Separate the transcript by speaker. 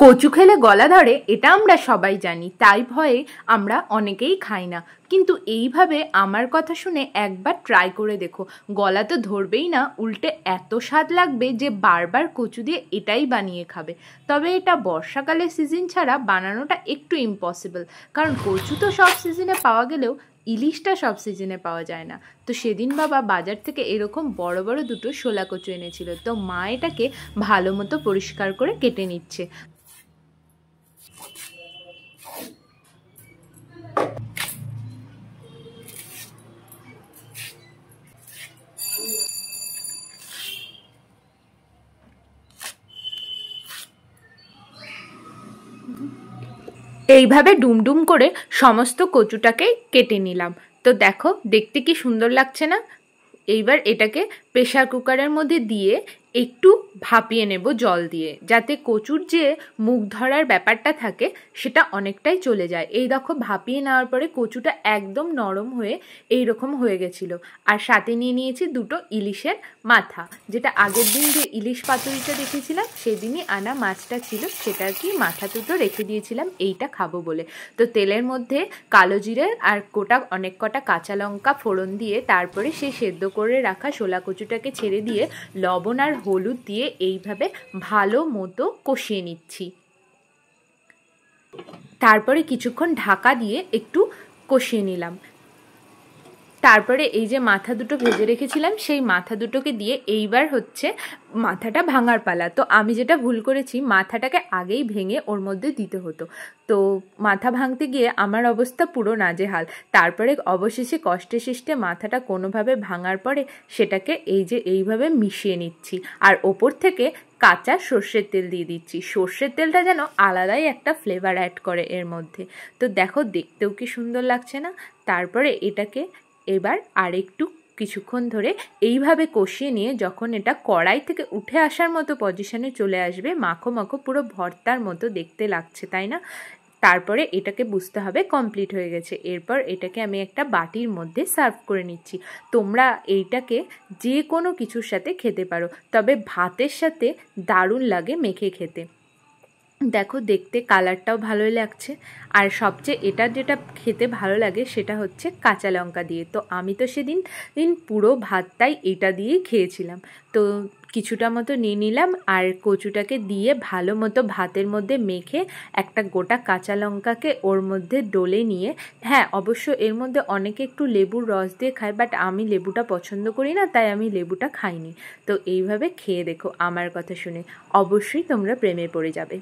Speaker 1: কচু খেলে গলা ধরে এটা আমরা সবাই জানি, তাই ভয়ে আমরা অনেকেই খাই না। কিন্তু এইভাবে আমার কথা শুনে একবার ট্রাই করে দেখো, গলা তো ধরবেই না, উল্টে এত স্বাদ লাগবে যে বারবার কচু দিয়ে এটাই বানিয়ে খাবে। তবে এটা বর্ষাকালের সিজন ছাড়া বানানোটা একটু ইম্পসিবল, কারণ কচু তো সব সিজনে পাওয়া গেলেও ইলিশটা সব সিজনে পাওয়া যায় না। তো সেদিন বাবা বাজার থেকে এরকম বড় বড় দুটো শোলা কচু এনেছিল, তো মা এটাকে ভালো মতো পরিষ্কার করে কেটে নিচ্ছে। এইভাবে ডুমডুম করে সমস্ত কচুটাকে কেটে নিলাম। তো দেখো দেখতে কি সুন্দর লাগছে না? এইবার এটাকে প্রেসার কুকারের মধ্যে দিয়ে একটু ভাপিয়ে নেব জল দিয়ে, যাতে কচুর যে মুখ ধরার ব্যাপারটা থাকে সেটা অনেকটাই চলে যায়। এই দেখো ভাপিয়ে নেওয়ার পরে কচুটা একদম নরম হয়ে এইরকম হয়ে গেছিলো। আর সাথে নিয়ে নিয়েছি দুটো ইলিশের মাথা, যেটা আগের দিন যে ইলিশ পাতুরিটা দেখেছিলাম সেদিনই আনা মাছটা ছিল, সেটা আর কি মাথা দুটো রেখে দিয়েছিলাম এইটা খাবো বলে। তো তেলের মধ্যে কালো জিরে আর অনেক কটা কাঁচা লঙ্কা ফোড়ন দিয়ে তারপরে সেই সেদ্ধ করে রাখা শোলা কচুটাকে ছেড়ে দিয়ে লবণ আর হলুদ দিয়ে এইভাবে ভালো মতো কষিয়ে নিচ্ছি। তারপরে কিছুক্ষণ ঢাকা দিয়ে একটু কষিয়ে নিলাম। তারপরে এই যে মাথা দুটো ভেজে রেখেছিলাম সেই মাথা দুটোকে দিয়ে এইবার হচ্ছে মাথাটা ভাঙার পালা। তো আমি যেটা ভুল করেছি, মাথাটাকে আগেই ভেঙে ওর মধ্যে দিতে হতো। তো মাথা ভাঙতে গিয়ে আমার অবস্থা পুরো নাজেহাল। তারপরে অবশেষে কষ্টে শিষ্টে মাথাটা কোনোভাবে ভাঙার পরে সেটাকে এই যে এইভাবে মিশিয়ে নিচ্ছি, আর ওপর থেকে কাঁচা সর্ষের তেল দিয়ে দিচ্ছি। সর্ষের তেলটা যেন আলাদাই একটা ফ্লেভার অ্যাড করে এর মধ্যে। তো দেখো দেখতেও কি সুন্দর লাগছে না? তারপরে এটাকে এবার আরেকটু কিছুক্ষণ ধরে এইভাবে কষিয়ে নিয়ে যখন এটা কড়াই থেকে উঠে আসার মতো পজিশনে চলে আসবে, মাখো মাখো পুরো ভর্তার মতো দেখতে লাগছে, তাই না? তারপরে এটাকে বুঝতে হবে কমপ্লিট হয়ে গেছে। এরপর এটাকে আমি একটা বাটির মধ্যে সার্ভ করে নিচ্ছি। তোমরা এইটাকে যে কোনো কিছুর সাথে খেতে পারো, তবে ভাতের সাথে দারুণ লাগে মেখে খেতে। দেখো দেখতে কালারটাও ভালোই লাগছে, আর সবচেয়ে এটা যেটা খেতে ভালো লাগে সেটা হচ্ছে কাঁচা লঙ্কা দিয়ে। তো আমি তো সেদিন পুরো ভাতটাই এটা দিয়েই খেয়েছিলাম। তো কিছুটা মতো নিয়ে নিলাম আর কচুটাকে দিয়ে ভালো মতো ভাতের মধ্যে মেখে একটা গোটা কাঁচা লঙ্কাকে ওর মধ্যে ডলে নিয়ে, হ্যাঁ অবশ্য এর মধ্যে অনেকে একটু লেবুর রস দিয়ে খায়, বাট আমি লেবুটা পছন্দ করি না, তাই আমি লেবুটা খাইনি। তো এইভাবে খেয়ে দেখো, আমার কথা শুনে অবশ্যই তোমরা প্রেমে পড়ে যাবে।